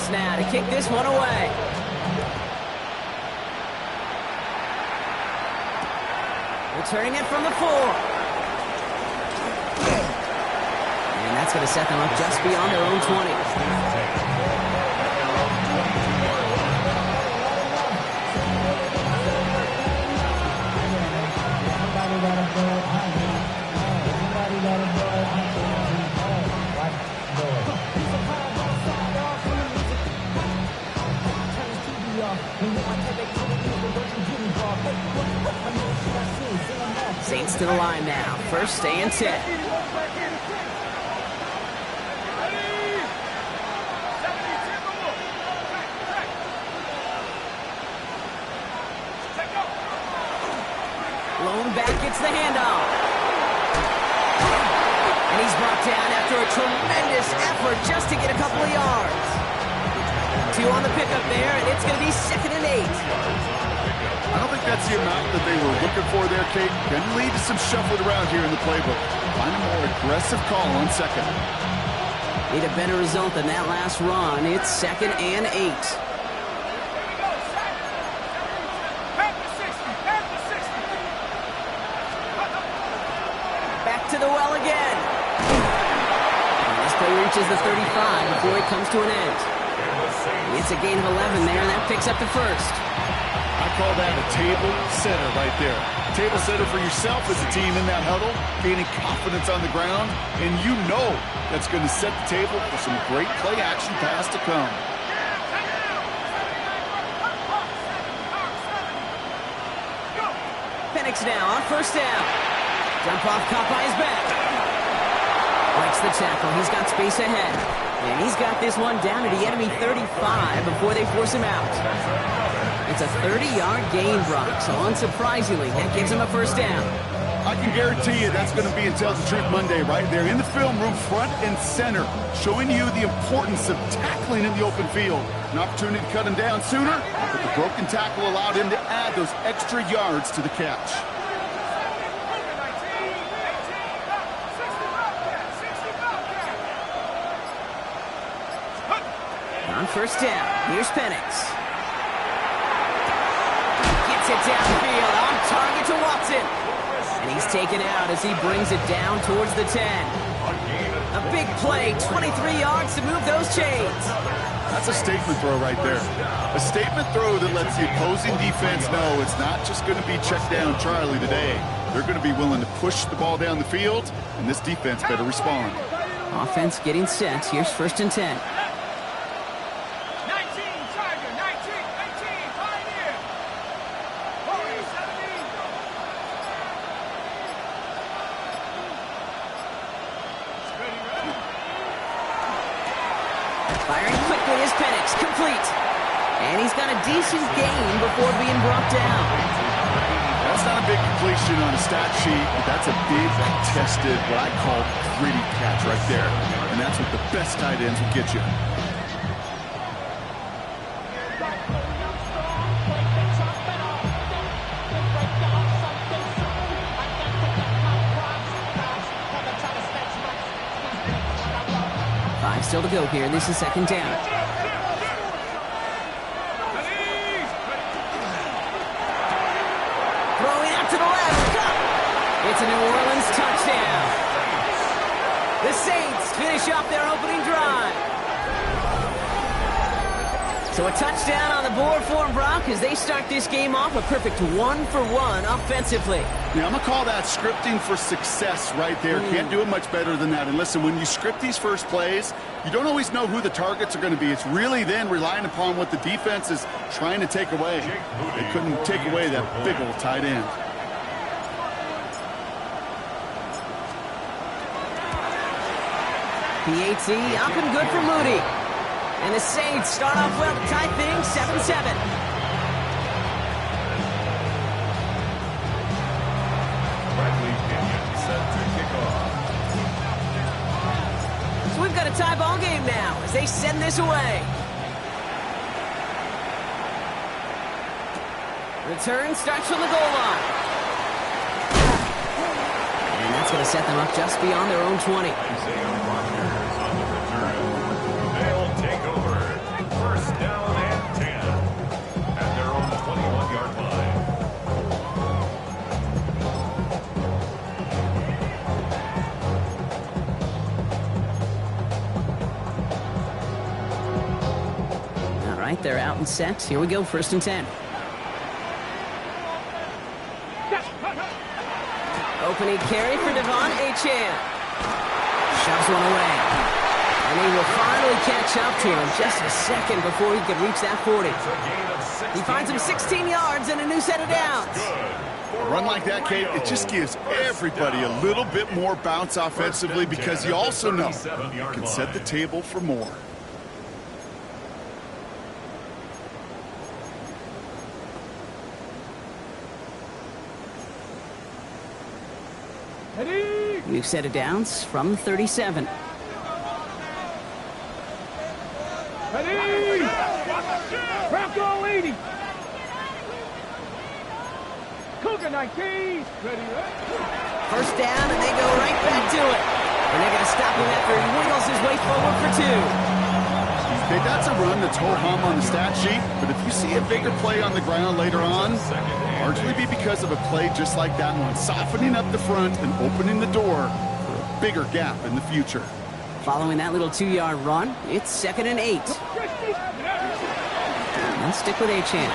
toss now to kick this one away. Returning it from the 4. And that's going to set them up just beyond their own 20. Saints to the line now. First and 10. Lone back gets the handoff. And he's brought down after a tremendous effort just to get a couple of yards. 2 on the pickup there, and it's going to be 2nd and 8. I don't think that's the amount that they were looking for there, Kate. Can lead to some shuffling around here in the playbook. Find a more aggressive call on 2nd. Need a better result than that last run. It's 2nd and 8. Back to the well again. And this play reaches the 35 before it comes to an end. It's a gain of 11 there, and that picks up the first. I call that a table setter right there. Table setter for yourself as a team in that huddle, gaining confidence on the ground, and you know that's going to set the table for some great play action pass to come. Penix now on first down. Jump off, caught by his back. Breaks the tackle. He's got space ahead. And he's got this one down to the enemy 35 before they force him out. It's a 30-yard gain, Brock, so unsurprisingly, that gives him a first down. I can guarantee you that's going to be in Tell the Truth Monday right there in the film room, front and center, showing you the importance of tackling in the open field. An opportunity to cut him down sooner, but the broken tackle allowed him to add those extra yards to the catch. On first down, here's Penix. Gets it downfield, on target to Watson. And he's taken out as he brings it down towards the 10. A big play, 23 yards to move those chains. That's a statement throw right there. A statement throw that lets the opposing defense know it's not just going to be check down Charlie today. They're going to be willing to push the ball down the field, and this defense better respond. Offense getting set. Here's 1st and 10. Firing quickly is Penix, complete. And he's got a decent gain before being brought down. That's not a big completion on a stat sheet, but that's a big, contested, what I call gritty catch right there. And that's what the best tight ends will get you. Still to go here. This is 2nd down. Throwing out to the left. It's a New Orleans touchdown. The Saints finish off their opening drive. So a touchdown on the board for them, Brock, as they start this game off a perfect 1-for-1 offensively. Yeah, I'm going to call that scripting for success right there. Can't do it much better than that. And listen, when you script these first plays, you don't always know who the targets are going to be. It's really then relying upon what the defense is trying to take away. They couldn't take away that big old tight end. PAT up and good for Moody. And the Saints start off well to tie things 7-7. So we've got a tie ball game now as they send this away. Return starts from the goal line. And that's going to set them up just beyond their own 20. right, they're out and set. Here we go, 1st and 10. Opening carry for Devon Achane. Shoves one away. And he will finally catch up to him just a second before he can reach that 40. He finds him 16 yards and a new set of downs. A run like that, Kate, it just gives everybody a little bit more bounce offensively because you also know you can set the table for more. New set of downs from 37. Ready! Bronco 80! Cougar 19! Ready, First down, and they go right back to it. And they're going to stop him after he wiggles his way forward for 2. Okay, that's a run that's ho-hum on the stat sheet, but if you see a bigger play on the ground later on, largely be because of a play just like that one, softening up the front and opening the door for a bigger gap in the future. Following that little 2-yard run, it's 2nd and 8. Let's stick with Achane.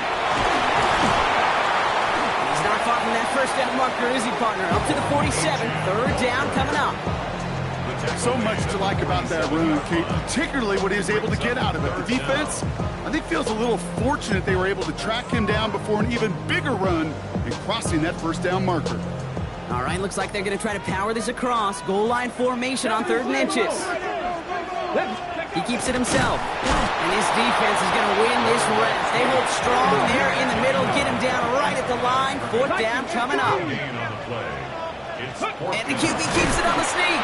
He's not far from that first down marker, is he, partner? Up to the 47. 3rd down coming up. So much to like about that run, Kate, particularly what he was able to get out of it. The defense, I think, feels a little fortunate they were able to track him down before an even bigger run and crossing that first down marker. All right, looks like they're going to try to power this across. Goal line formation on 3rd and inches. He keeps it himself. And his defense is going to win this rep. They hold strong there in the middle, get him down right at the line. 4th down coming up. And the QB keeps it on the sneak.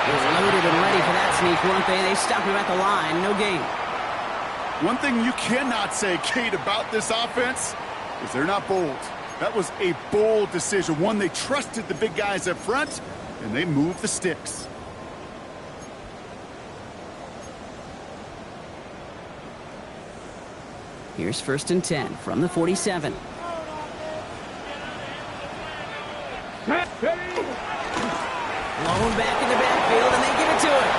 They were loaded and ready for that sneak, weren't they? They stopped him at the line. No gain. One thing you cannot say, Kate, about this offense is they're not bold. That was a bold decision. One, they trusted the big guys up front, and they moved the sticks. Here's 1st and 10 from the 47. Blown back in the backfield, and they give it to him.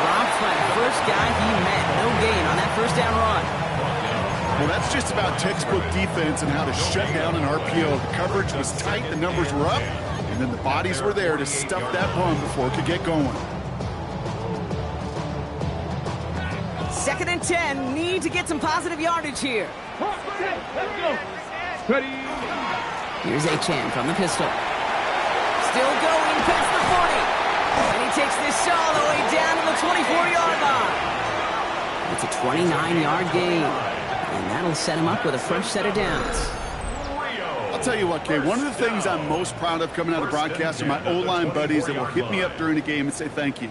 Dropped by the first guy he met. No gain on that 1st down run. Well, that's just about textbook defense and how to shut down an RPO. The coverage was tight, the numbers were up, and then the bodies were there to stuff that run before it could get going. 2nd and 10. Need to get some positive yardage here. Let's go! Ready! Here's Achane from the pistol. Still going past the 40. And he takes this all the way down to the 24-yard line. It's a 29-yard gain. And that'll set him up with a fresh set of downs. I'll tell you what, Kay, one of the things I'm most proud of coming out of broadcast are my O-line buddies that will hit me up during the game and say thank you.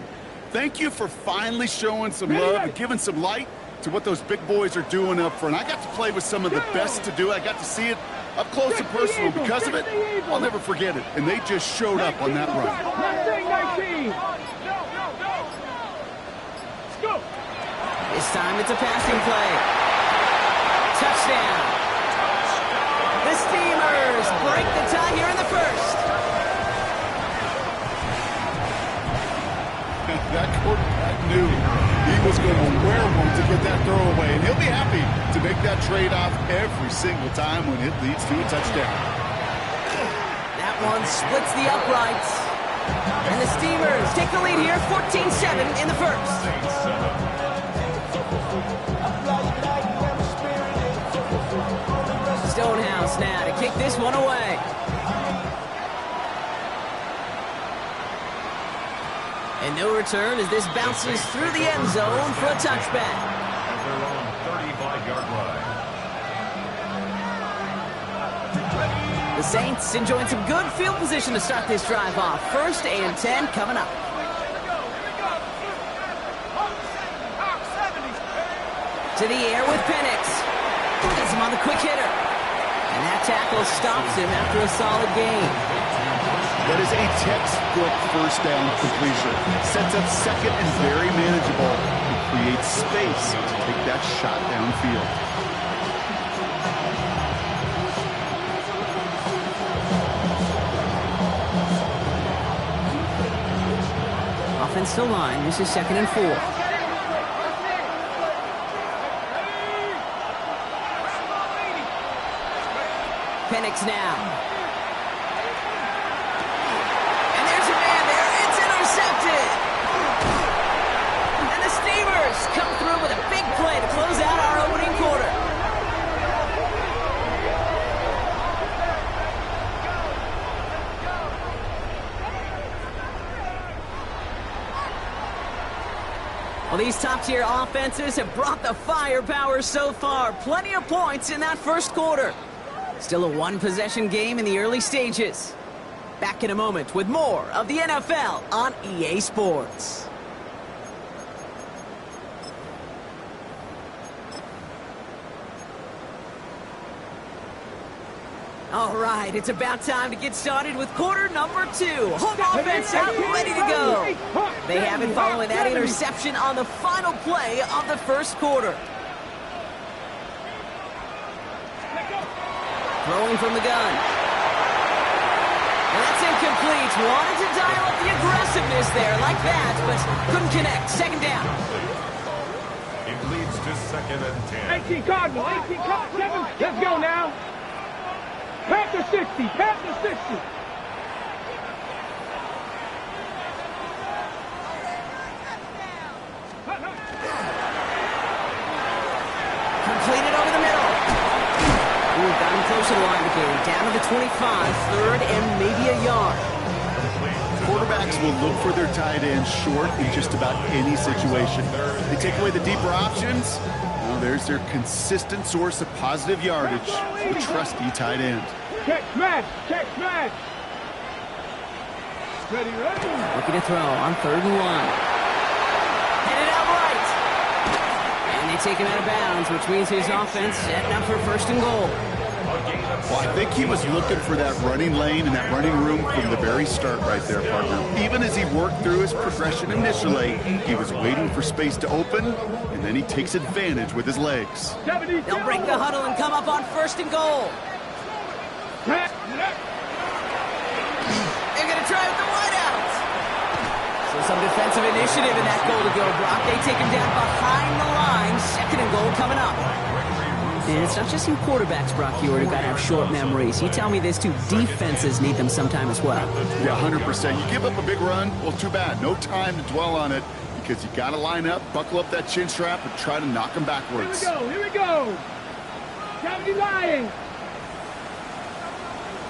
Thank you for finally showing some love and giving some light to what those big boys are doing up front. I got to play with some of the best to do it. I got to see it up close and personal. Because of it, I'll never forget it. And they just showed up on that run. This time it's a passing play. Touchdown. The Steamers break the tie here in the 1st. That quarterback knew he was going to wear one to get that throw away, and he'll be happy to make that trade-off every single time when it leads to a touchdown. That one splits the uprights. And the Steamers take the lead here, 14-7 in the 1st. Stonehouse now to kick this one away. And no return as this bounces through the end zone for a touchback. The Saints enjoying some good field position to start this drive off. 1st and 10 coming up. To the air with Penix. Gets him on the quick hitter. And that tackle stops him after a solid gain. That is a textbook first down completion. Sets up 2nd and very manageable. It creates space to take that shot downfield. Offensive line, this is 2nd and 4. Penix now. And there's a man there. It's intercepted. And the Steelers come through with a big play to close out our opening quarter. Well, these top-tier offenses have brought the firepower so far. Plenty of points in that first quarter. Still a one-possession game in the early stages. Back in a moment with more of the NFL on EA Sports. All right, it's about time to get started with quarter number 2. Home offense out, ready to go. They have it following that interception on the final play of the first quarter. Throwing from the gun. And that's incomplete. Wanted to dial up the aggressiveness there like that, but couldn't connect. Second down. It leads to 2nd and 10. 18 Cardinal, 18 Cardinal, 7. Let's go now. Panther 60, Panther 60. Completed over the middle. Ooh, got him close to the line of game. Down to the 25, 3rd and maybe a yard. Quarterbacks will look for their tight end short in just about any situation. They take away the deeper options. Well, there's their consistent source of positive yardage, the trusty tight end. Check smash, check smash. Ready, ready. Looking to throw on 3rd and 1. Headed out right. And they take him out of bounds, which means his offense setting up for 1st and goal. Well, I think he was looking for that running lane and that running room from the very start right there, partner. Even as he worked through his progression initially, he was waiting for space to open, and then he takes advantage with his legs. They'll break the huddle and come up on 1st and goal. They're going to try with the wideout. So some defensive initiative in that goal to go, Brock. They take him down behind the line. 2nd and goal coming up. And it's not just you quarterbacks, Brock Hewitt, who got to have short memories. You tell me this too. Defenses need them sometime as well. Yeah, 100%. You give up a big run, well, too bad. No time to dwell on it because you got to line up, buckle up that chin strap, and try to knock them backwards. Here we go, here we go. 70 Lions.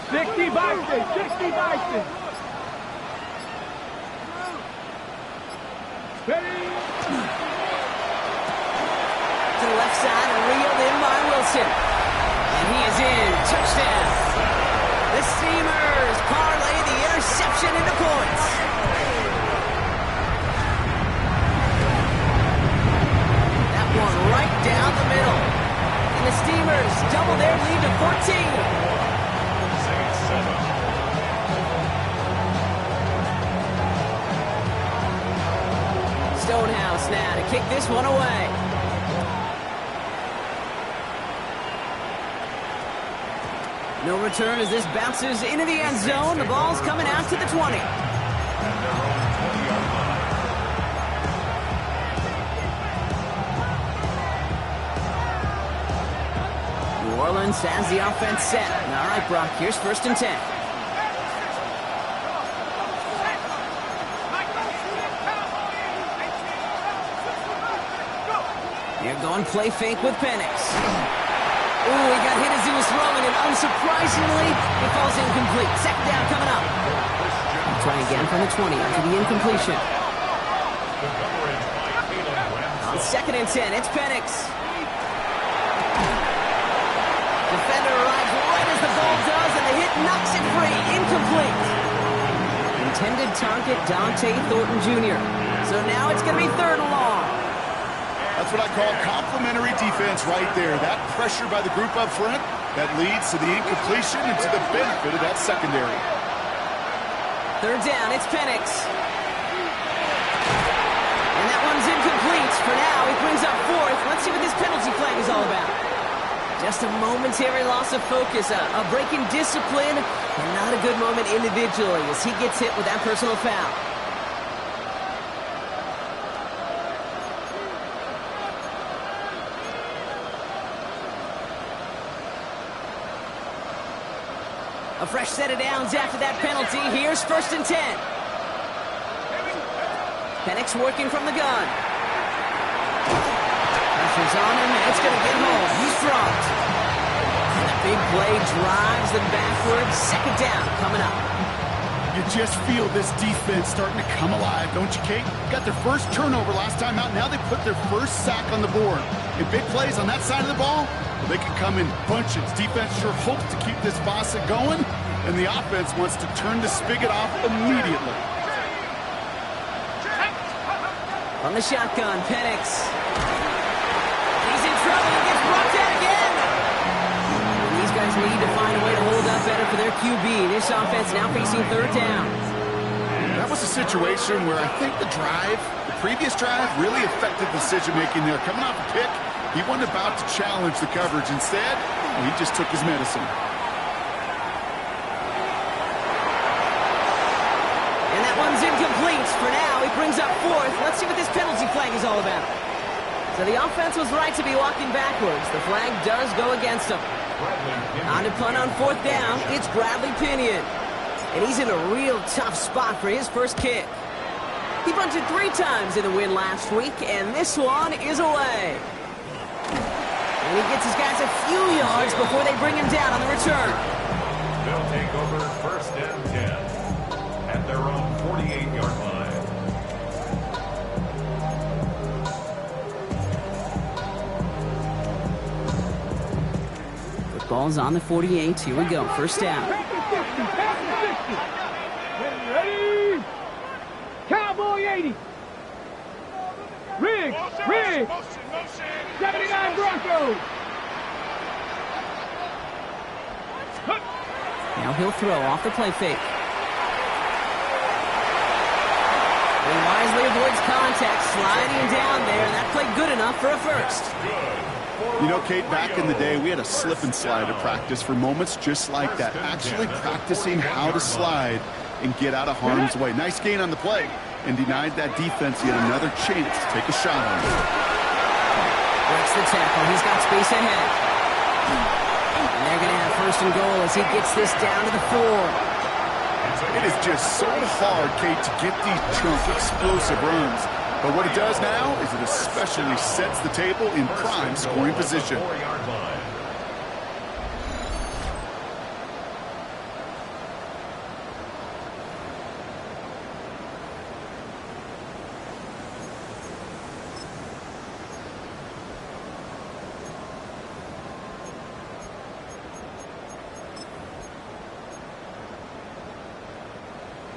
60 Bison, 60 Bison. Ready? To the left side and reeled in by Wilson. And he is in. Touchdown. The Steamers parlay the interception into points. That one right down the middle. And the Steamers double their lead to 14. Stonehouse now to kick this one away. No return as this bounces into the end zone. The ball's coming out to the 20. New Orleans has the offense set. All right, Brock, here's 1st and 10. They're going play fake with Penix. Ooh, he got hit as he was throwing, and unsurprisingly, it falls incomplete. 2nd down coming up. Try again from the 20 after the incompletion. On 2nd and 10, it's Penix. Defender arrives right as the ball does, and the hit knocks it free. Incomplete. Intended target, Dante Thornton Jr. So now it's going to be 3rd and long. That's what I call complimentary defense right there. That pressure by the group up front, that leads to the incompletion and to the benefit of that secondary. 3rd down, it's Penix. And that one's incomplete. For now, he brings up 4th. Let's see what this penalty flag is all about. Just a momentary loss of focus, a break in discipline, and not a good moment individually as he gets hit with that personal foul. A fresh set of downs after that penalty. Here's 1st and 10. Penix working from the gun. Pressure's on him, and it's going to get home. He's dropped. And a big play drives them backwards. 2nd down coming up. You just feel this defense starting to come alive, don't you, Kate? Got their first turnover last time out. Now they put their first sack on the board. And big plays on that side of the ball, well, they can come in bunches. Defense sure hopes to keep this faucet going, and the offense wants to turn the spigot off immediately. From the shotgun, Penix. He's in trouble. He gets brought down again. And these guys need to find a way to hold up better for their QB. This offense now facing 3rd down. That was a situation where I think the previous drive, really affected decision-making there. Coming off a pick, he wasn't about to challenge the coverage. Instead, he just took his medicine. And that one's incomplete. For now, he brings up 4th. Let's see what this penalty flag is all about. So the offense was right to be walking backwards. The flag does go against them. On to punt on 4th down, it's Bradley Pinion. And he's in a real tough spot for his first kick. He bunted 3 times in the win last week, and this one is away. And he gets his guys a few yards before they bring him down on the return. They'll take over 1st and 10 at their own 48-yard line. Ball's on the 48. Here we go. 1st down. Ready? Cowboy 80. Riggs. 79 Broncos. Now he'll throw off the play fake. He wisely avoids contact, sliding down there, and that played good enough for a 1st. You know, Kate, back in the day, we had a slip and slide at practice for moments just like that. Actually practicing how to slide and get out of harm's way. Nice gain on the play, and denied that defense yet another chance to take a shot on him. Breaks the tackle. He's got space ahead. And they're going to have 1st and goal as he gets this down to the 4. It is just so hard, Kate, to get these chunk explosive runs. But what it does now is it especially sets the table in prime scoring position.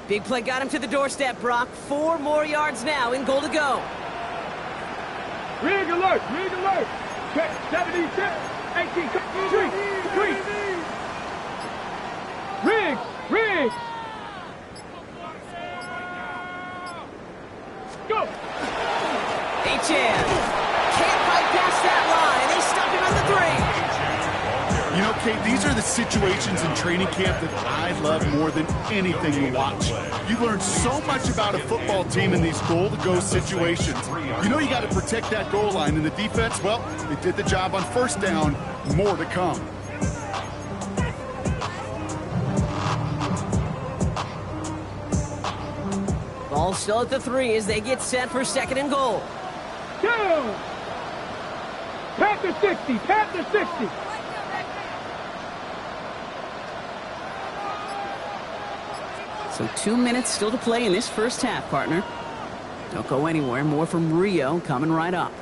Big play got him to the doorstep, Brock. 4 more yards now in goal to go. Rig alert. Check 76, 18, 3. Riggs. Go. HN can't bypass that line. They stop him at the 3. You know, Kate, these are the situations in training camp that I love more than anything to watch. You learn so much about a football team in these goal-to-go situations. You know you got to protect that goal line, and the defense, well, they did the job on 1st down. More to come. Ball still at the 3 as they get set for 2nd and goal. Down. Panther 60. So 2 minutes still to play in this 1st half, partner. Don't go anywhere. More from Rio coming right up.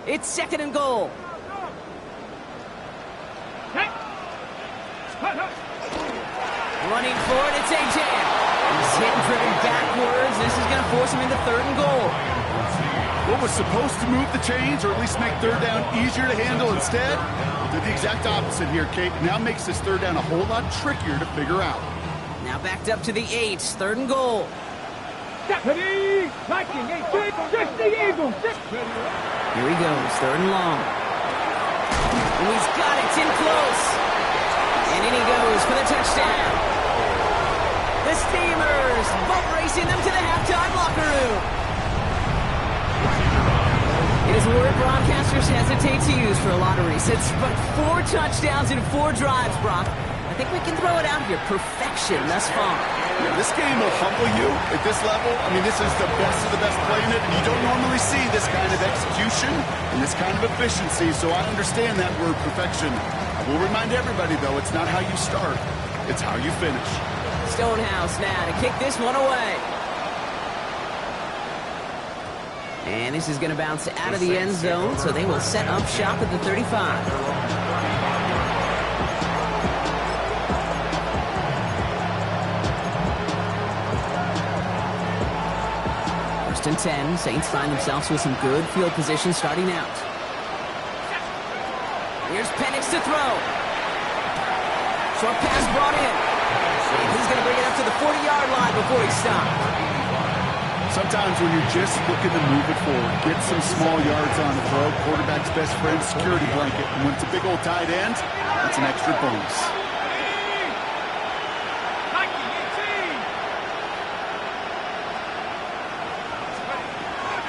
It's 2nd and goal. Running for it, it's AJ. He's hit and driven backwards. This is going to force him into 3rd and goal. What was supposed to move the chains, or at least make 3rd down easier to handle, instead did the exact opposite here, Kate. Now makes this 3rd down a whole lot trickier to figure out. Now backed up to the 8, 3rd and goal. Deputy Viking 8, 60 Eagles. Here he goes, 3rd and long. And he's got it, it's in close. And in he goes for the touchdown. The Steamers boat racing them to the halftime locker room. It is a word broadcasters hesitate to use for a lottery. It's but 4 touchdowns in 4 drives, Brock. I think we can throw it out here. Perfection thus far. Yeah, this game will humble you at this level. I mean, this is the best of the best playing it, and you don't normally see this kind of execution and this kind of efficiency, so I understand that word perfection. I will remind everybody, though, it's not how you start, it's how you finish. Stonehouse now to kick this one away. And this is going to bounce out of the end zone, so they will set up shop at the 35. First and 10. Saints find themselves with some good field position starting out. Here's Penix to throw. Short pass brought in. And he's going to bring it up to the 40-yard line before he stops. Sometimes when you're just looking to move it forward, get some small yards on the throw, quarterback's best friend, security blanket. And when it's a big old tight end, that's an extra bonus.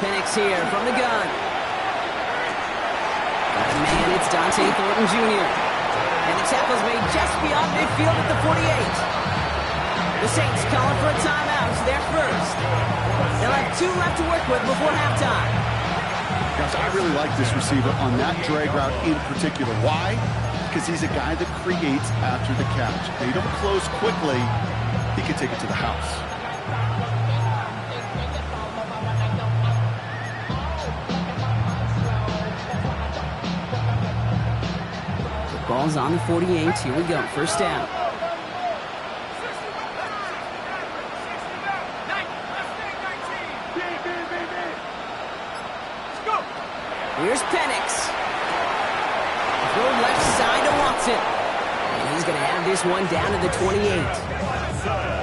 Penix here from the gun. Man, it's Dante Thornton Jr. And the tackle's made just beyond midfield at the 48. The Saints calling for a timeout. It's their first. They'll have 2 left to work with before halftime. Gosh, I really like this receiver on that drag route in particular. Why? Because he's a guy that creates after the catch. They don't close quickly. He can take it to the house. The ball's on the 48. Here we go. First down. Here's Penix. Throw left side to Watson. And he's going to have this one down to the 28.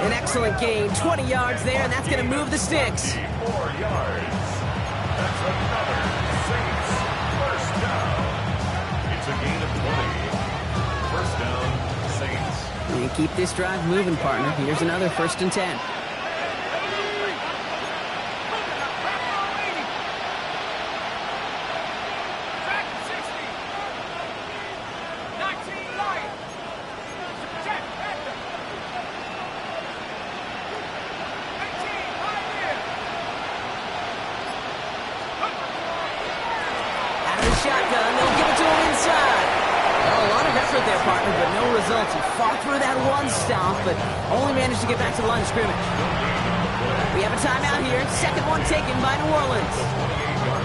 An excellent gain. 20 yards there, and that's going to move the sticks. 4 yards. That's another Saints first down. It's a gain of 20. First down, Saints. And keep this drive moving, partner. Here's another first and 10. Shotgun, they'll give it to him inside. Well, a lot of effort there, partner, but no results. He fought through that one stop, but only managed to get back to the line of scrimmage. We have a timeout here. Second one taken by New Orleans.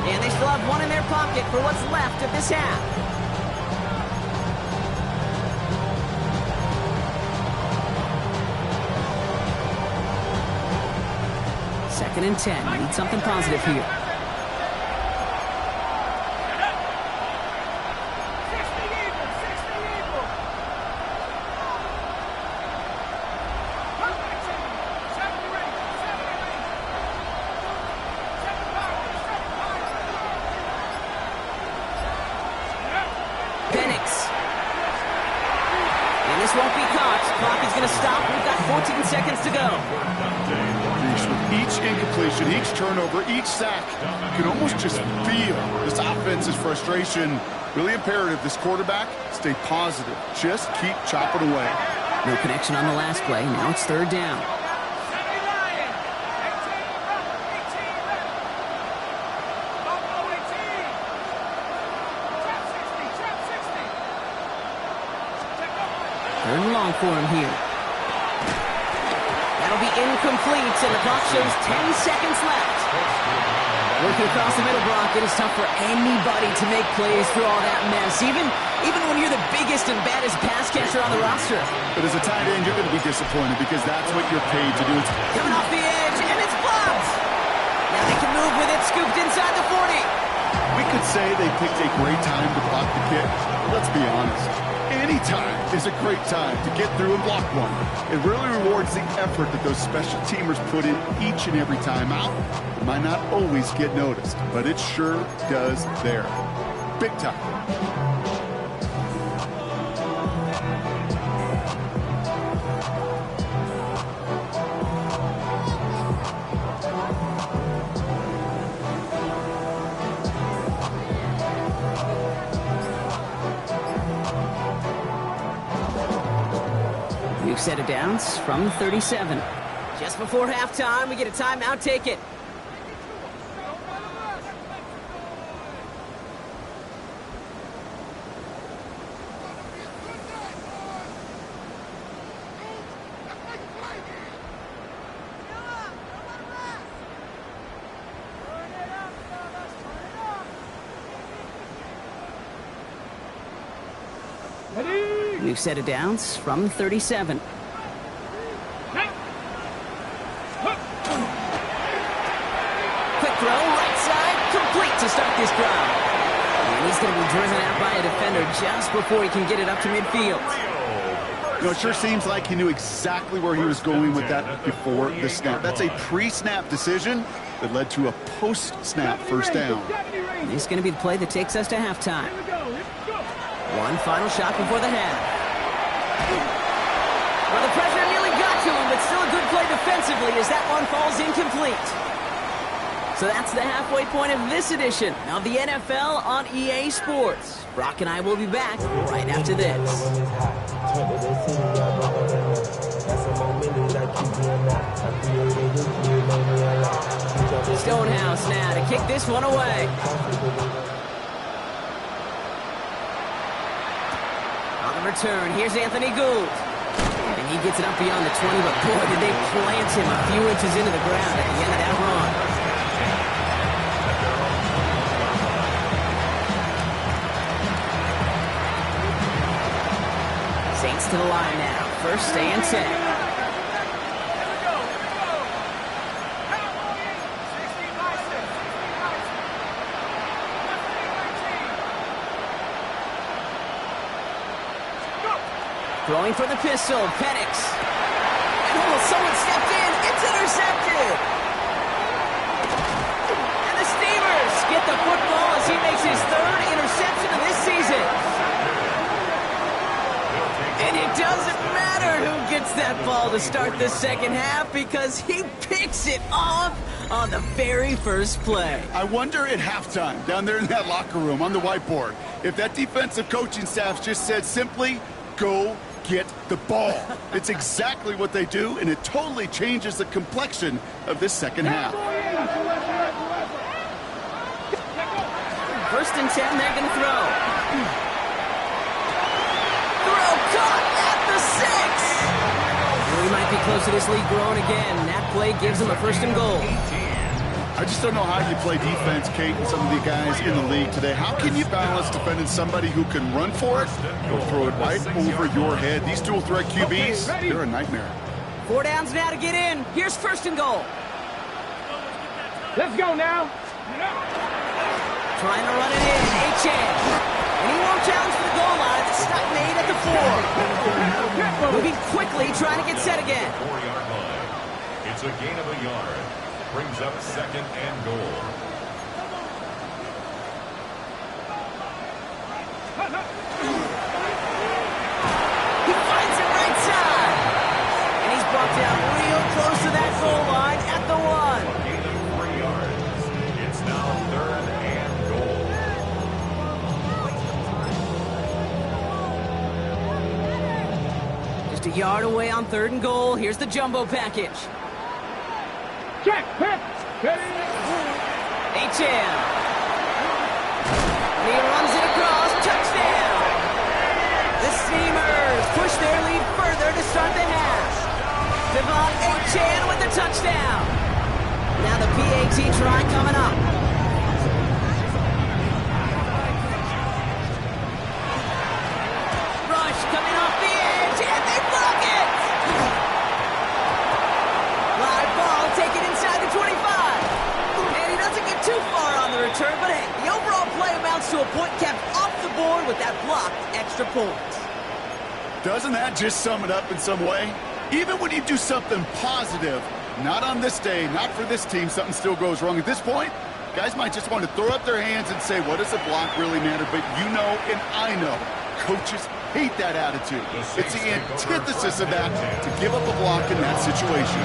And they still have one in their pocket for what's left of this half. Second and 10. Need something positive here. Won't be caught. Clock is going to stop. We've got 14 seconds to go. With each incompletion, each turnover, each sack, you can almost just feel this offense's frustration. Really imperative, this quarterback, stay positive. Just keep chopping away. No connection on the last play. Now it's third down. Third and long for him here. That'll be incomplete, and the clock shows 10 seconds left. Working across the middle block, it is tough for anybody to make plays through all that mess, even when you're the biggest and baddest pass catcher on the roster. But as a tight end, you're going to be disappointed because that's what you're paid to do. Coming off the edge, and it's blocked. Now they can move with it, scooped inside the 40. We could say they picked a great time to block the kick. Let's be honest. Any time is a great time to get through and block one. It really rewards the effort that those special teamers put in each and every time out. It might not always get noticed, but it sure does there. Big time. set of downs from 37. Just before halftime, we get a timeout. Take it. New set of downs from 37. Quick throw, right side, complete to start this drive. And he's going to be driven out by a defender just before he can get it up to midfield. You know, it sure seems like he knew exactly where he was going with that before the snap. That's a pre-snap decision that led to a post-snap first down. And it's going to be the play that takes us to halftime. One final shot before the half. Well, the pressure nearly got to him, but still a good play defensively as that one falls incomplete. So that's the halfway point of this edition of the NFL on EA Sports. Brock and I will be back right after this. Stonehouse now to kick this one away. On the return, here's Anthony Gould. And he gets it up beyond the 20, but boy, did they plant him a few inches into the ground at the end of that run. Saints to the line now. First and 10. Throwing for the pistol, Penix. Oh, someone stepped in. It's intercepted. And the Steelers get the football as he makes his third interception of this season. And it doesn't matter who gets that ball to start the second half because he picks it off on the very first play. I wonder at halftime, down there in that locker room on the whiteboard, if that defensive coaching staff just said simply, go get the ball. It's exactly what they do, and it totally changes the complexion of this second half. First and 10, they're going to throw. Throw caught at the 6. We might be close to this league growing again. That play gives them a first and goal. I just don't know how you play defense, Kate, and some of the guys in the league today. How can you balance defending somebody who can run for it? They'll throw it right over your head. These dual threat QBs, they're a nightmare. 4 downs now to get in. Here's first and goal. Let's go now. Trying to run it in. H.A. And he won't challenge for the goal line. The stop made at the 4. Moving quickly, trying to get set again. 4-yard line. It's a gain of a yard. Brings up second and goal. He finds it right side. And he's brought down real close to that goal line at the 1. Gain of 3 yards. It's now third and goal. Just a yard away on 3rd and goal. Here's the jumbo package. Check, hit. H.M. And he runs it across. Touchdown. The Steamers push their lead further to start the half. Devon H.M. with the touchdown. Now the PAT try coming up. Rush coming off the edge, and they block it. Live ball taken inside the 25. And he doesn't get too far on the return, but hey, the overall play amounts to a point kept off the board with that blocked extra point. Doesn't that just sum it up in some way? Even when you do something positive, not on this day, not for this team, something still goes wrong. At this point, guys might just want to throw up their hands and say, what does a block really matter? But you know and I know, coaches hate that attitude. It's the antithesis of that to give up a block in that situation.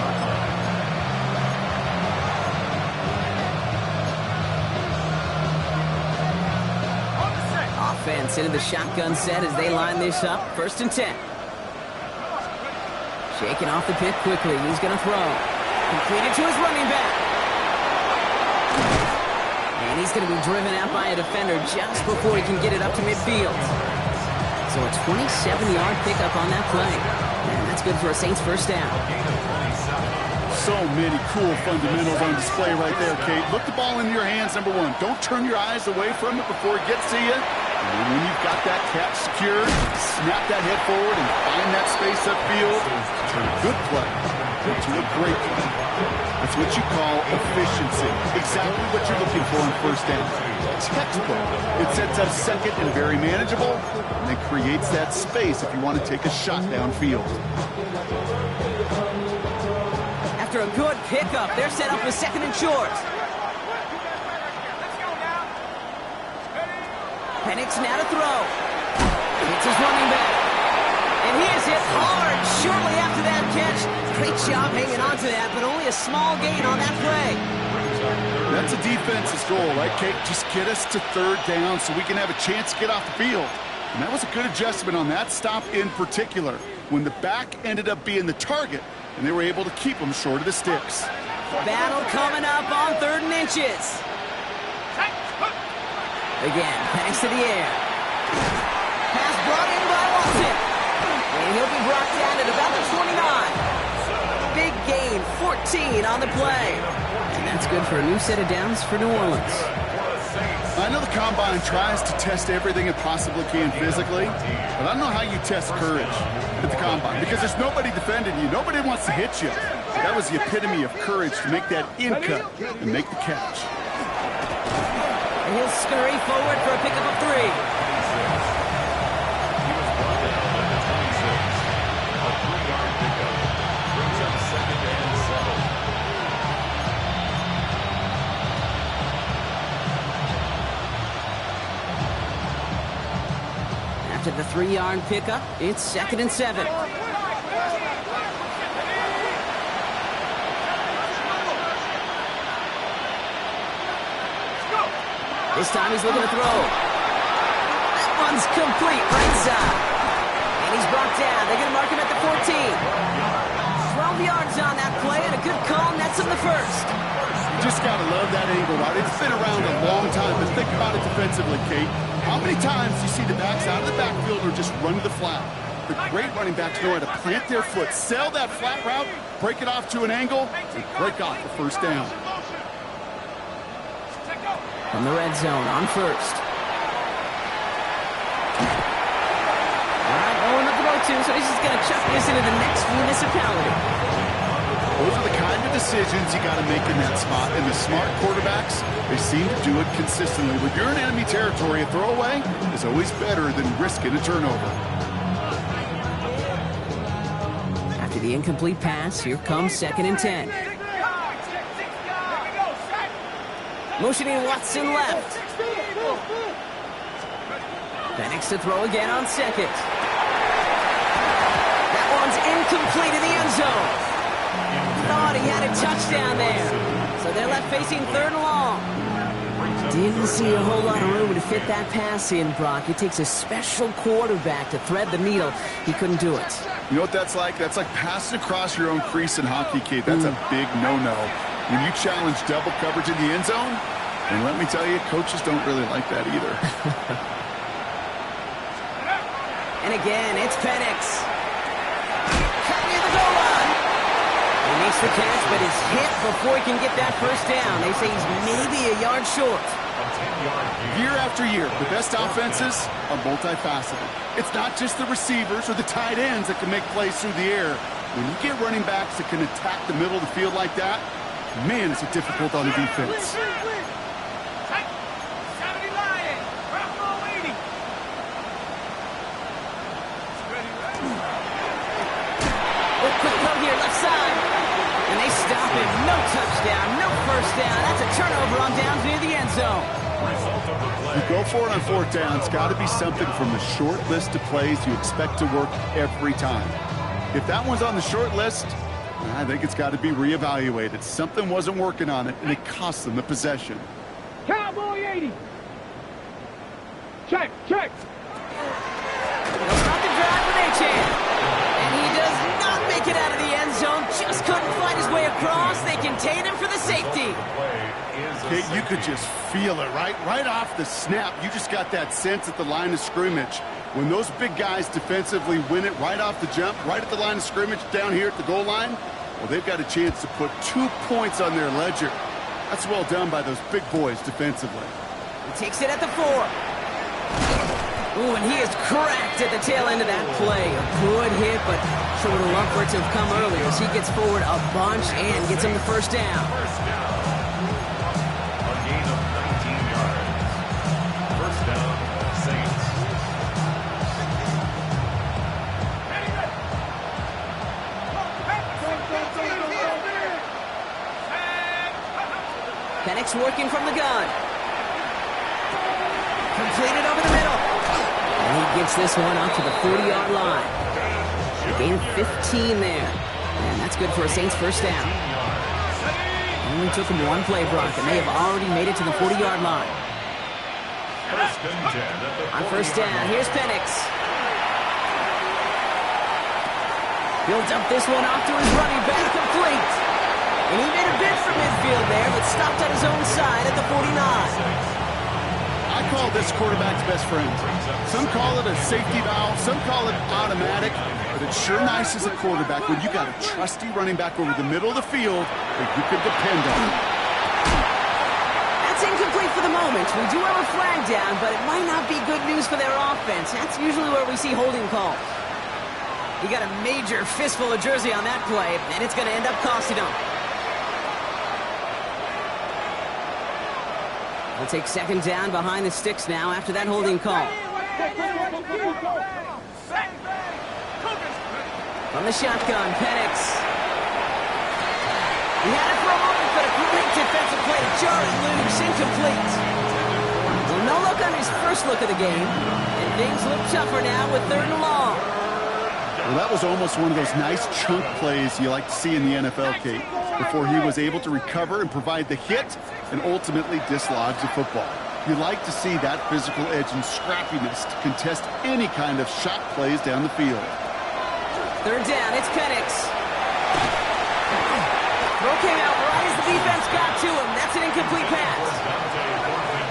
Offense into the shotgun set as they line this up. 1st and 10. Shaking off the pick quickly. He's going to throw. Completed to his running back. And he's going to be driven out by a defender just before he can get it up to midfield. So a 27-yard pickup on that play. And that's good for a Saints first down. So many cool fundamentals on display right there, Kate. Look the ball into your hands, number one. Don't turn your eyes away from it before it gets to you. And when you've got that catch secured, snap that head forward and find that space upfield. Turn a good play into a great play. That's what you call efficiency. Exactly what you're looking for on first down. Textbook. It sets up second and very manageable, and it creates that space if you want to take a shot downfield. After a good pickup, they're set up with second and short. Penix now to throw. It's his running back. And he is hit hard shortly after that catch. Great job hanging on to that, but only a small gain on that play. That's a defense's goal, right, Kate? Just get us to third down so we can have a chance to get off the field. And that was a good adjustment on that stop in particular, when the back ended up being the target, and they were able to keep him short of the sticks. Battle coming up on 3rd and inches. Again, Penix to the air. Pass brought in by Watson. And he'll be brought down at about the 29. Big gain, 14 on the play. And that's good for a new set of downs for New Orleans. I know the Combine tries to test everything it possibly can physically, but I don't know how you test courage at the Combine, because there's nobody defending you. Nobody wants to hit you. That was the epitome of courage to make that in cut and make the catch. And he'll scurry forward for a pickup of 3. After the 3-yard pickup, it's 2nd and 7. This time he's looking to throw. That one's complete, right side. And he's brought down. They're going to mark him at the 14. 12 yards on that play, and a good call nets him the first. You just got to love that angle, right? It's been around a long time, but think about it defensively, Kate. How many times do you see the backs out of the backfield or just run to the flat? The great running backs know how to plant their foot, sell that flat route, break it off to an angle, and break off the first down. From the red zone on 1st. All right, Owen to throw to, so he's just going to chuck this into the next municipality. Those are the kind of decisions you got to make in that spot. And the smart quarterbacks, they seem to do it consistently. When you're in enemy territory, a throwaway is always better than risking a turnover. After the incomplete pass, here comes 2nd and 10. Motioning Watson left. Penix to throw again on 2nd. That one's incomplete in the end zone. Thought he had a touchdown there. So they're left facing 3rd and long. Didn't see a whole lot of room to fit that pass in, Brock. It takes a special quarterback to thread the needle. He couldn't do it. You know what that's like? That's like passing across your own crease in hockey, Kate. That's a big no-no. When you challenge double coverage in the end zone, and let me tell you, coaches don't really like that either. And again, it's Penix. Near the goal line. He makes the catch, but is hit before he can get that first down. They say he's maybe a yard short. Year after year, the best offenses are multifaceted. It's not just the receivers or the tight ends that can make plays through the air. When you get running backs that can attack the middle of the field like that, man, is it difficult on the defense. Quick throw here, left side. And they stop him. No touchdown, no first down. That's a turnover on downs near the end zone. You go for it on 4th down. It's got to be something from the short list of plays you expect to work every time. If that one's on the short list, I think it's got to be reevaluated. Something wasn't working on it, and it cost them the possession. Cowboy 80. Check. He'll start the drive with a chance. And he does not make make it out of the end zone. Just couldn't find his way across. They contain him for the safety. Okay, you could just feel it, right? Right off the snap, you just got that sense at the line of scrimmage. When those big guys defensively win it right off the jump, right at the line of scrimmage down here at the goal line, well, they've got a chance to put 2 points on their ledger. That's well done by those big boys defensively. He takes it at the 4. Ooh, and he is cracked at the tail end of that play. A good hit, but sure would have loved for it to have come earlier as he gets forward a bunch and gets him the first down. First down. A gain of 19 yards. First down, Saints. Penix working from the gun. Completed over the middle. And he gets this one up to the 40-yard line. A gain of 15 there. And that's good for a Saints first down. Only took him one play, Brock, and they have already made it to the 40-yard line. First and 10 at the On first down, here's Penix. He'll dump this one off to his running back, complete. And he made a bid for midfield there, but stopped on his own side at the 49. I call this quarterback's best friend. Some call it a safety valve, some call it automatic, but it's sure nice as a quarterback when you got a trusty running back over the middle of the field that you can depend on. That's incomplete for the moment. We do have a flag down, but it might not be good news for their offense. That's usually where we see holding calls. He got a major fistful of jersey on that play, and it's going to end up costing him. We'll take second down behind the sticks now after that holding call. From the shotgun, Penix. He had it for a moment, but a great defensive play to jar it loose, incomplete. Well, no look on his first look of the game, and things look tougher now with 3rd and long. Well, that was almost one of those nice chunk plays you like to see in the NFL, Kate, before he was able to recover and provide the hit and ultimately dislodge the football. You like to see that physical edge and scrappiness to contest any kind of shot plays down the field. 3rd down, it's Penix. Throw came out right as the defense got to him. That's an incomplete pass.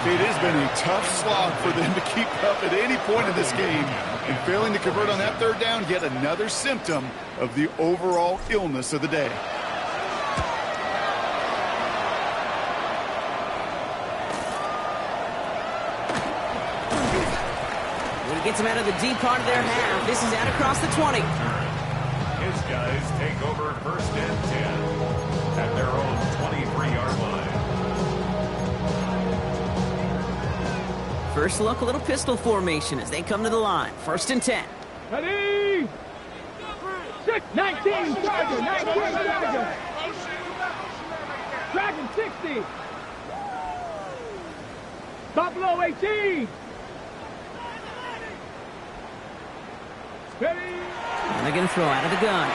It has been a tough slog for them to keep up at any point in this game. And failing to convert on that 3rd down, yet another symptom of the overall illness of the day. He gets him out of the deep part of their half. This is out across the 20. His guys take over first and 10 at their own 23-yard line. First look, a little pistol formation as they come to the line. 1st and 10. Ready? 19, Charger, 19, Charger. Dragon, 60. Buffalo, 18. Ready? And they're going to throw out of the gun.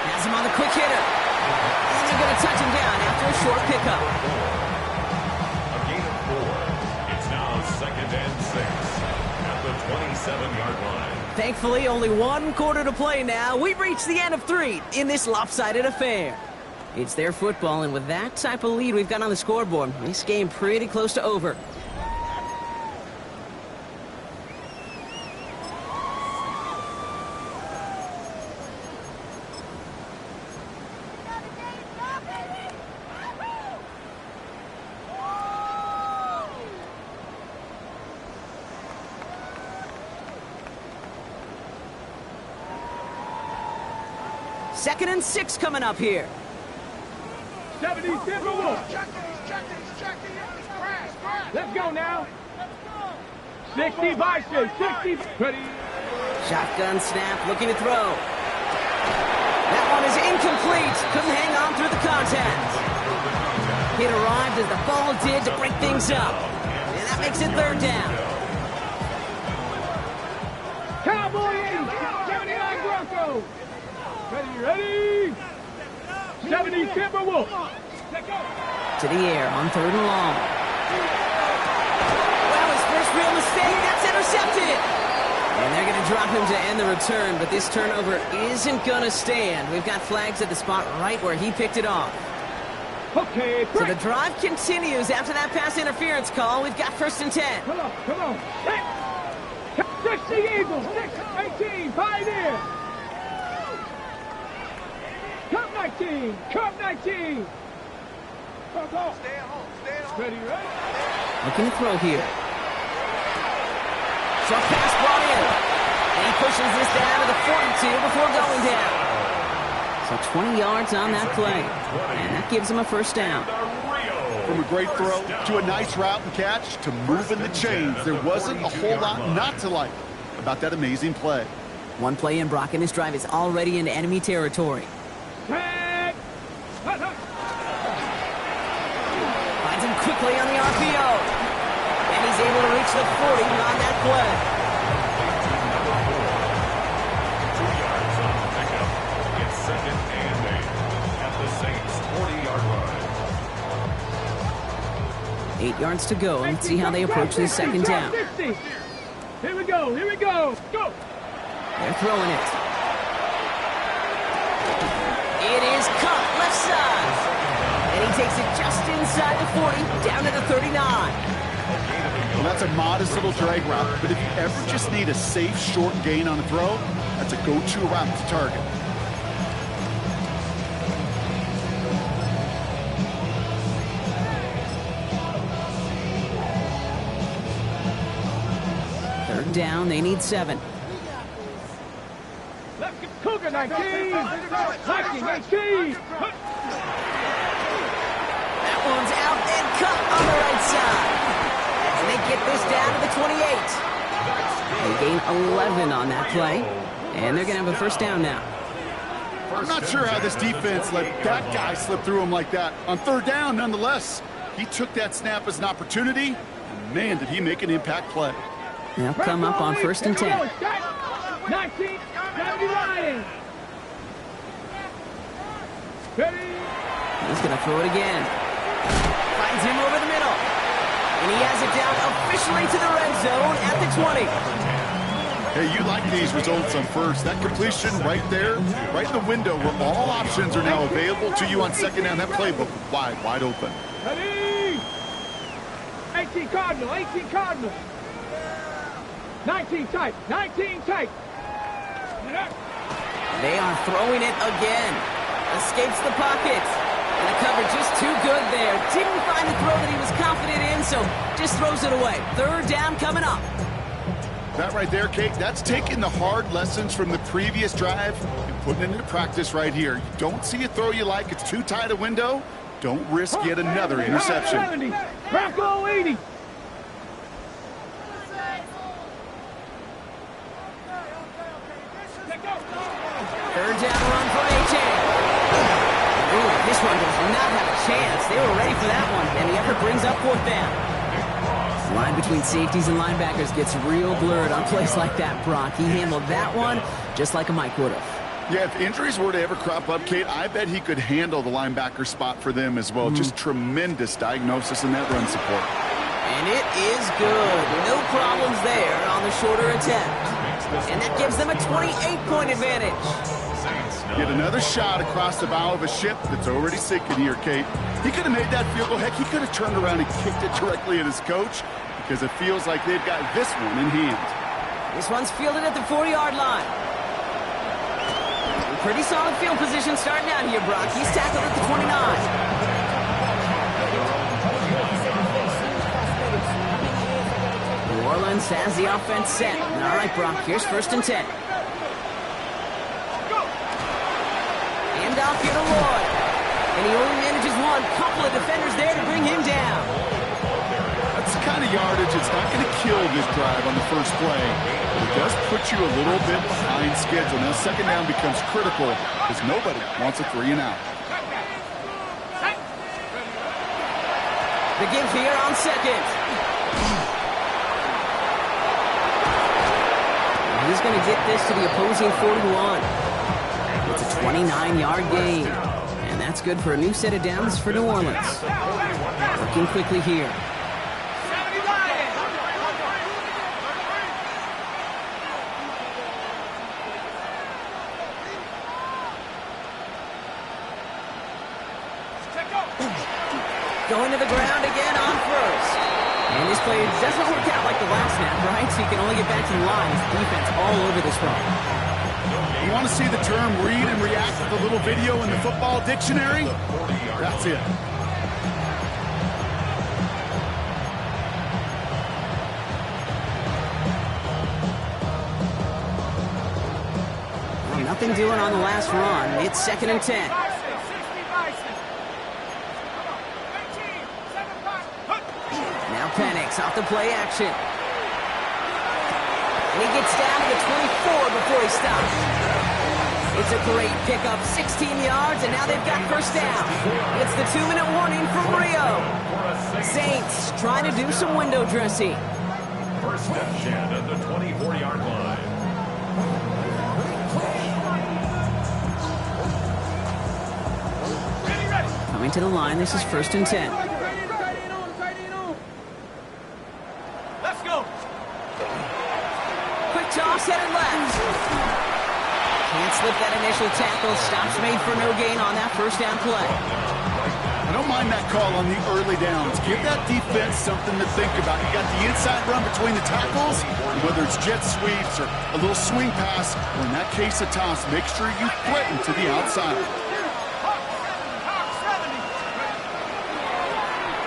Has him on the quick hitter. And they're going to touch him down after a short pickup. A gain of 4. It's now 2nd and 6 at the 27-yard line. Thankfully, only 1 quarter to play now. We've reached the end of 3 in this lopsided affair. It's their football, and with that type of lead we've got on the scoreboard, this game pretty close to over. Second and 6 coming up here. 70 Timberwolves. Let's go now. 60 Vices. 60. Ready. Shotgun snap, looking to throw. That one is incomplete. Couldn't hang on through the contact. It arrived as the ball did to break things up. And that makes it 3rd down. Cowboy 80. 79 Broncos. Ready. 70 Timberwolves. To the air on 3rd and long. Well, his first real mistake, that's intercepted. And they're going to to drop him to end the return, but this turnover isn't going to stand. We've got flags at the spot right where he picked it off. Okay, So the drive continues after that pass interference call. We've got 1st and 10. Come on, come on. 60 Eagles, 18, Pioneer. Cup 19, Cup 19. Come on. Stay at home, stay at home. Ready, right? Looking to throw here. Short pass brought in. And he pushes this down to the 42 before going down. So 20 yards on that play. And that gives him a 1st down. From a great throw to a nice route and catch to moving the chains, there wasn't a whole lot not to like about that amazing play. One play in, Brock, and his drive is already into enemy territory. Tag. Finds him quickly on the RPO. And he's able to reach the 40 on that play. 2 yards on the pickup. It's 2nd and 8 at the Saints' 40-yard line. 8 yards to go. Let's see how they approach this 2nd down. 60. Here we go, here we go. Go. They're throwing it. It is caught left side. And he takes it just inside the 40, down to the 39. Well, that's a modest little drag route, but if you ever just need a safe, short gain on a throw, that's a go-to route to target. Down, they need 7. Let's get Cougar 19. 19, 18. That one's out and cut on the right side. And they get this down to the 28. They gain 11 on that play. And they're going to have a 1st down now. I'm not sure how this defense let that guy slip through him like that. On 3rd down, nonetheless, he took that snap as an opportunity. And man, did he make an impact play. They'll come up on 1st and 10. 19, 70 Lions. Ready. He's going to throw it again. Finds him over the middle. And he has it down officially to the red zone at the 20. Hey, you like these results on 1st. That completion right there, right in the window where all options are now available to you on 2nd down. That playbook wide open. Ready. 18 Cardinal, 18 Cardinal. 19 tight, 19 tight. They are throwing it again. Escapes the pocket. And the cover just too good there. Didn't find the throw that he was confident in, so just throws it away. 3rd down coming up. That right there, Kate, that's taking the hard lessons from the previous drive and putting it into practice right here. You don't see a throw you like, it's too tight a window, don't risk yet another interception. 70, Bronco 80. Third down run for A.J. Ooh, this one does not have a chance. They were ready for that one, and the effort brings up 4th down. The line between safeties and linebackers gets real blurred on plays like that, Brock. He handled that one just like a Mike would have. Yeah, if injuries were to ever crop up, Kate, I bet he could handle the linebacker spot for them as well. Just tremendous diagnosis in that run support. And it is good. No problems there on the shorter attempt. And that gives them a 28-point advantage. Yet another shot across the bow of a ship that's already sinking here, Kate. He could have made that field goal. Heck, he could have turned around and kicked it directly at his coach because it feels like they've got this one in hand. This one's fielded at the 4-yard line. Pretty solid field position starting out here, Brock. He's tackled at the 29. New Orleans has the offense set. All right, Brock, here's 1st and 10. Hand off here to Lloyd. And he only manages one. Couple of defenders there to bring him down. That's the kind of yardage it's not going to kill this drive on the first play. It does put you a little bit behind schedule. Now 2nd down becomes critical because nobody wants a 3 and out. The give here on 2nd. He's going to get this to the opposing 41. It's a 29-yard gain. And that's good for a new set of downs for New Orleans. Working quickly here. going to the ground again on first. And this play doesn't work out like the last snap, right? So you can only get back to the line as the defense all over this run. You want to see the term read and react with a little video in the football dictionary? That's it. Well, nothing doing on the last run. It's 2nd and 10. Now Penix off the play action. And he gets down to the 24 before he stops. It's a great pickup, 16 yards, and now they've got first down. It's the 2-minute warning from Rio. Saints trying to do some window dressing. First and 10 at the 24-yard line. Coming to the line, this is 1st and 10. Let's go. Quick toss, headed left. Can't slip that initial tackle. Stops made for no gain on that first down play. I don't mind that call on the early downs. Give that defense something to think about. You got the inside run between the tackles, whether it's jet sweeps or a little swing pass, or in that case a toss, make sure you threaten to the outside.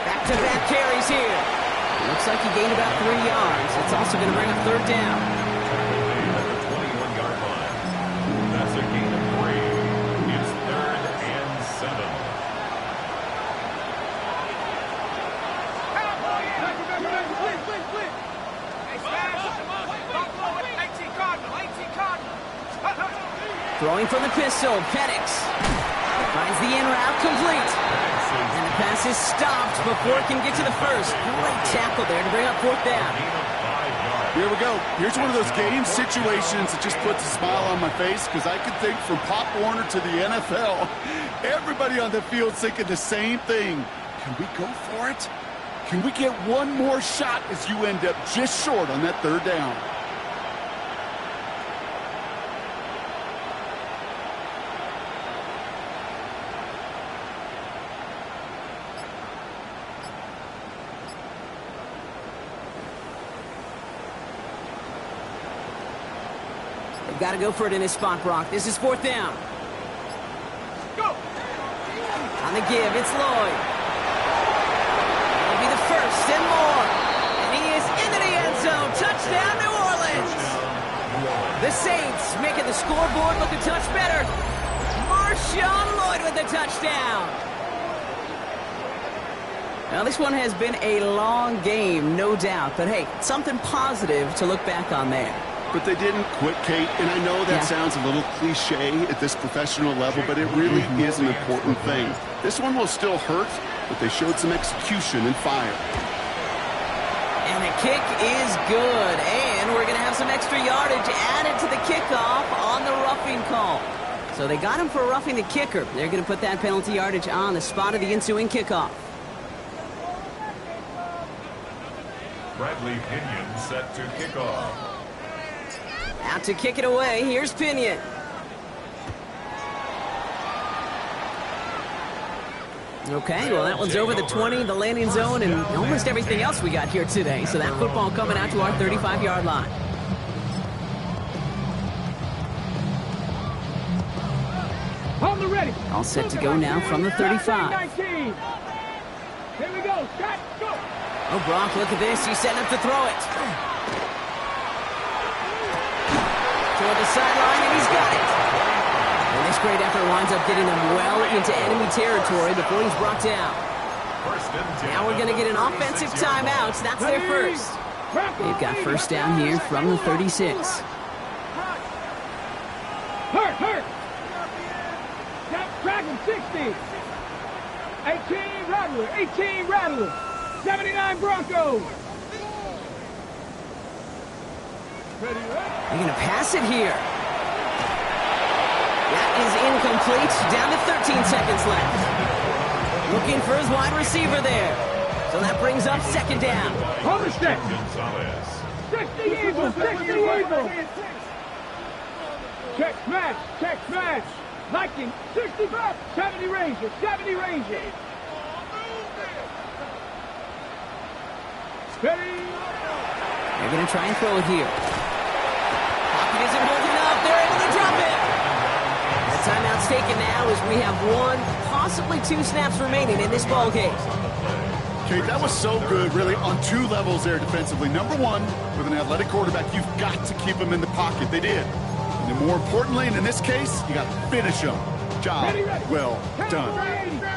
Back-to-back carries here. Looks like he gained about 3 yards. It's also going to bring up third down. At the 21-yard line. That's a gain of 3. It's 3rd and 7. Throwing from the pistol, Penix finds the in route complete. And the pass is stopped before it can get to the first. Great tackle there to bring up fourth down. Here we go. Here's one of those game situations that just puts a smile on my face because I can think from Pop Warner to the NFL. Everybody on the field's thinking the same thing. Can we go for it? Can we get one more shot as you end up just short on that third down? They've got to go for it in this spot, Brock. This is fourth down. Go. On the give, it's Lloyd. It'll be the first and more. And he is into the end zone. Touchdown, New Orleans. The Saints making the scoreboard look a touch better. Marshawn Lloyd with the touchdown. Now, this one has been a long game, no doubt. But, hey, something positive to look back on there. But they didn't quit, Kate, and I know that sounds a little cliche at this professional level, but it really is an important thing. This one will still hurt, but they showed some execution and fire. And the kick is good, and we're going to have some extra yardage added to the kickoff on the roughing call. So they got him for roughing the kicker. They're going to put that penalty yardage on the spot of the ensuing kickoff. Bradley Pinion set to kick off. Out to kick it away, here's Pinion. Okay, well that one's over the 20, the landing zone, and almost everything else we got here today. So that football coming out to our 35-yard line. On the ready. All set to go now from the 35. 19. Here we go. Shot, go. Oh, Brock, look at this. He's setting up to throw it. Toward the sideline, and he's got it. And this great effort winds up getting them well into enemy territory before he's brought down. Now we're going to get an offensive timeout. That's their first. They've got first down here from the 36. Hurt. Dragon 60. 18 Rattler. 79 Broncos. Ready, They're going to pass it here. That is incomplete. Down to 13 seconds left. Looking for his wide receiver there. So that brings up second down. Hold the stick. 60 Eagles. Check smash. Viking, 65, 70 Ranger. Ready? They're going to try and throw it here. Pocket isn't holding up. They're able to drop it. The timeout's taken now as we have 1, possibly 2 snaps remaining in this ball game. Okay, that was so good, really, on 2 levels there defensively. Number 1, with an athletic quarterback, you've got to keep him in the pocket. They did. And then more importantly, and in this case, you got to finish him. Job well done.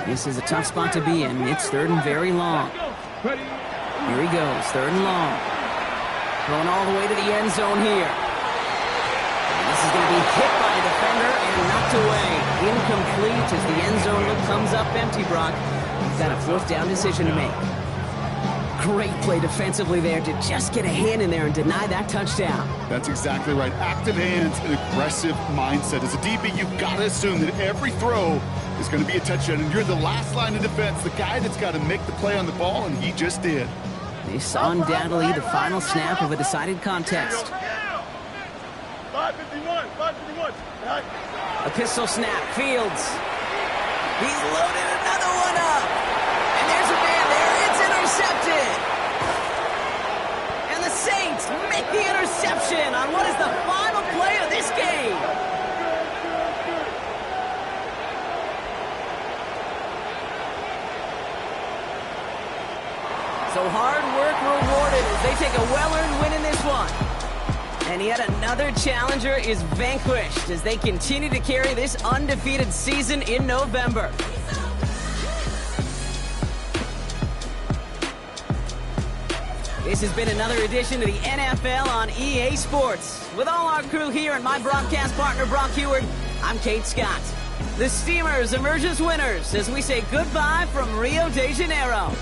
This is a tough spot to be in. It's 3rd and very long. Here he goes, 3rd and long. Going all the way to the end zone here. And this is going to be hit by a defender and knocked away. Incomplete as the end zone look comes up empty, Brock. You've got a 4th down decision to make. Great play defensively there to just get a hand in there and deny that touchdown. That's exactly right. Active hands and aggressive mindset. As a DB, you've got to assume that every throw is going to be a touchdown, and you're the last line of defense, the guy that's got to make the play on the ball, and he just did. This undoubtedly the final snap of a decided contest. 551. A pistol snap, Fields. He's loaded another one up. And there's a man there. It's intercepted. And the Saints make the interception on what is the final play of this game. So hard work rewarded as they take a well-earned win in this one. And yet another challenger is vanquished as they continue to carry this undefeated season in November. This has been another edition of the NFL on EA Sports. With all our crew here and my broadcast partner, Brock Heward, I'm Kate Scott. The Steamers emerge as winners as we say goodbye from Rio de Janeiro.